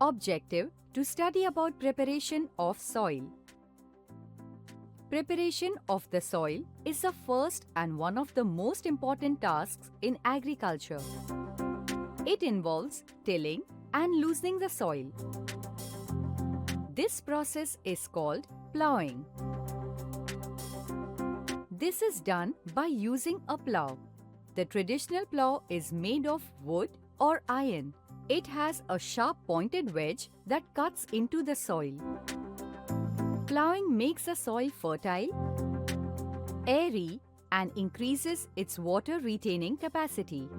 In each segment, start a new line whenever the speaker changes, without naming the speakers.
Objective: to study about preparation of soil. Preparation of the soil is the first and one of the most important tasks in agriculture. It involves tilling and loosening the soil. This process is called ploughing. This is done by using a plough. The traditional plough is made of wood or iron. It has a sharp pointed wedge that cuts into the soil. Ploughing makes the soil fertile, airy, and increases its water retaining capacity.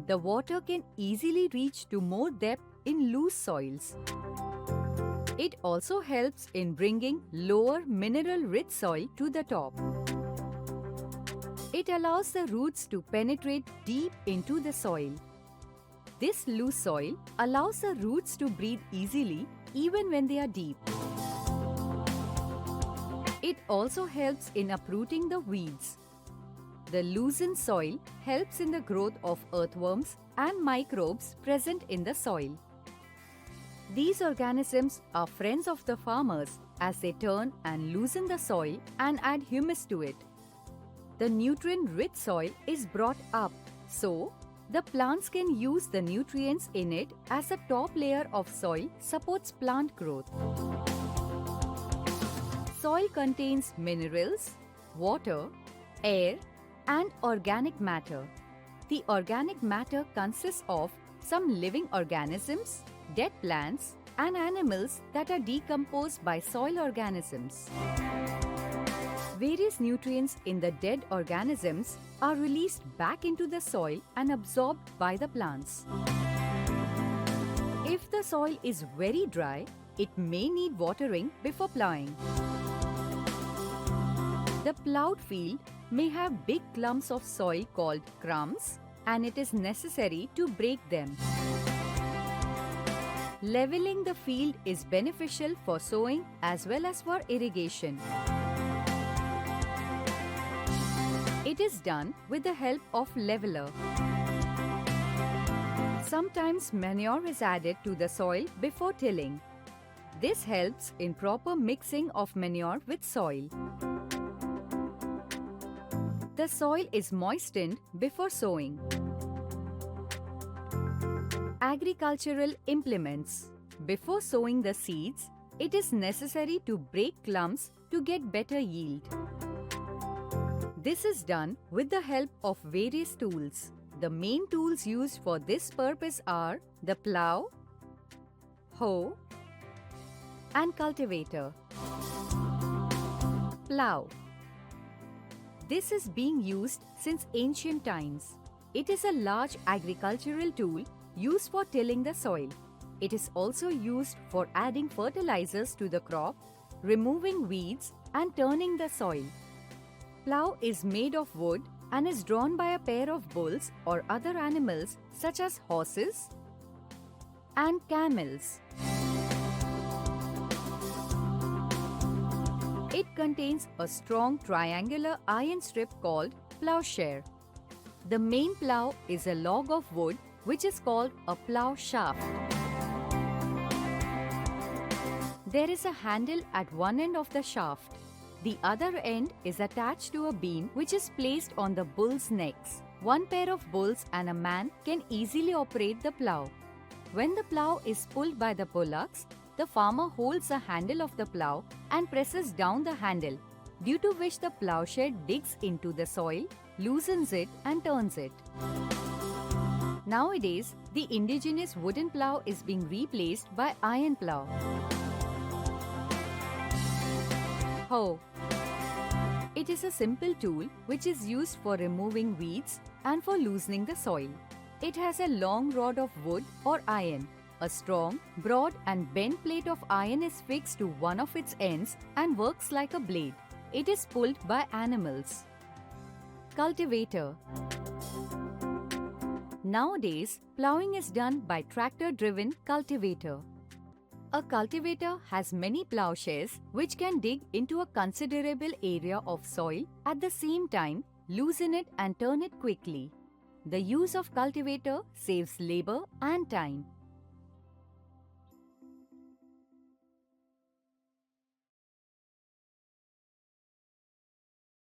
The water can easily reach to more depth in loose soils. It also helps in bringing lower mineral-rich soil to the top. It allows the roots to penetrate deep into the soil. This loose soil allows the roots to breathe easily even when they are deep. It also helps in uprooting the weeds. The loosened soil helps in the growth of earthworms and microbes present in the soil. These organisms are friends of the farmers as they turn and loosen the soil and add humus to it. The nutrient-rich soil is brought up, so the plants can use the nutrients in it as the top layer of soil supports plant growth. Soil contains minerals, water, air, and organic matter. The organic matter consists of some living organisms, dead plants, and animals that are decomposed by soil organisms. Various nutrients in the dead organisms are released back into the soil and absorbed by the plants. If the soil is very dry, it may need watering before ploughing. The ploughed field may have big clumps of soil called crumbs, and it is necessary to break them. Leveling the field is beneficial for sowing as well as for irrigation. It is done with the help of leveler. Sometimes manure is added to the soil before tilling. This helps in proper mixing of manure with soil. The soil is moistened before sowing. Agricultural implements. Before sowing the seeds, it is necessary to break clumps to get better yield. This is done with the help of various tools. The main tools used for this purpose are the plough, hoe, and cultivator. Plough. This is being used since ancient times. It is a large agricultural tool used for tilling the soil. It is also used for adding fertilizers to the crop, removing weeds, and turning the soil. Plough is made of wood and is drawn by a pair of bulls or other animals such as horses and camels. It contains a strong triangular iron strip called ploughshare. The main plough is a log of wood which is called a plough shaft. There is a handle at one end of the shaft. The other end is attached to a beam which is placed on the bulls' necks. One pair of bulls and a man can easily operate the plough. When the plough is pulled by the bullocks, the farmer holds the handle of the plough and presses down the handle, due to which the ploughshare digs into the soil, loosens it and turns it. Nowadays, the indigenous wooden plough is being replaced by iron plough. Hoe. It is a simple tool which is used for removing weeds and for loosening the soil. It has a long rod of wood or iron. A strong, broad and bent plate of iron is fixed to one of its ends and works like a blade. It is pulled by animals. Cultivator. Nowadays, ploughing is done by tractor-driven cultivator. A cultivator has many ploughshares which can dig into a considerable area of soil at the same time, loosen it and turn it quickly. The use of cultivator saves labor and time.